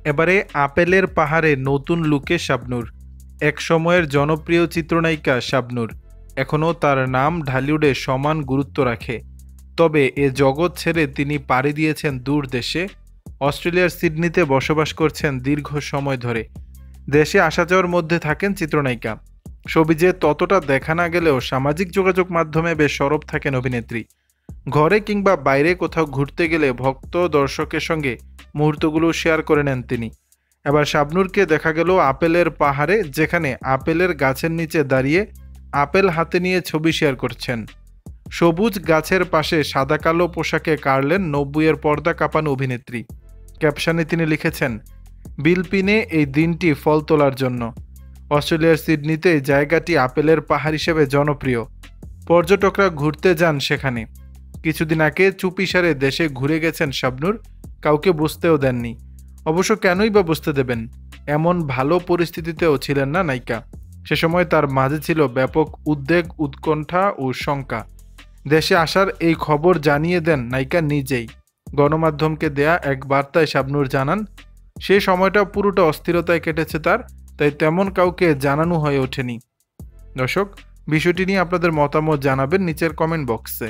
এবারে আপেলের পাহাড়ে নতুন লুকে শাবনূর। এক সময়ের জনপ্রিয় চিত্রনায়িকা শাবনূর এখনও তার নাম ঢালিউডে সমান গুরুত্ব রাখে। তবে এ জগৎ ছেড়ে তিনি পাড়ি দিয়েছেন দূর দেশে। অস্ট্রেলিয়ার সিডনিতে বসবাস করছেন দীর্ঘ সময় ধরে। দেশে আসা যাওয়ার মধ্যে থাকেন চিত্রনায়িকা। সবিজে ততটা দেখা না গেলেও সামাজিক যোগাযোগ মাধ্যমে বেশ সরব থাকেন অভিনেত্রী। ঘরে কিংবা বাইরে কোথাও ঘুরতে গেলে ভক্ত দর্শকের সঙ্গে মুহূর্তগুলো শেয়ার করে নেন তিনি। এবার শাবনূরকে দেখা গেল আপেলের পাহাড়ে, যেখানে আপেলের গাছের নিচে দাঁড়িয়ে আপেল হাতে নিয়ে ছবি শেয়ার করছেন। সবুজ গাছের পাশে সাদা কালো পোশাকে কাড়লেন 90-এর পর্দা কাঁপানো অভিনেত্রী। ক্যাপশনে তিনি লিখেছেন, বিলপিনে এই দিনটি ফল তোলার জন্য। অস্ট্রেলিয়ার সিডনিতে জায়গাটি আপেলের পাহাড় হিসেবে জনপ্রিয়। পর্যটকরা ঘুরতে যান সেখানে। কিছুদিন আগে চুপিসারে দেশে ঘুরে গেছেন শাবনূর, কাউকে বুঝতেও দেননি। অবশ্য কেনই বা বুঝতে দেবেন, এমন ভালো পরিস্থিতিতেও ছিলেন না নায়িকা। সে সময় তার মাঝে ছিল ব্যাপক উদ্বেগ, উৎকণ্ঠা ও শঙ্কা। দেশে আসার এই খবর জানিয়ে দেন নায়িকা নিজেই। গণমাধ্যমকে দেয়া এক বার্তায় শাবনূর জানান, সে সময়টা পুরোটা অস্থিরতায় কেটেছে তার, তাই তেমন কাউকে জানানো হয়ে ওঠেনি। দর্শক, বিষয়টি নিয়ে আপনাদের মতামত জানাবেন নিচের কমেন্ট বক্সে।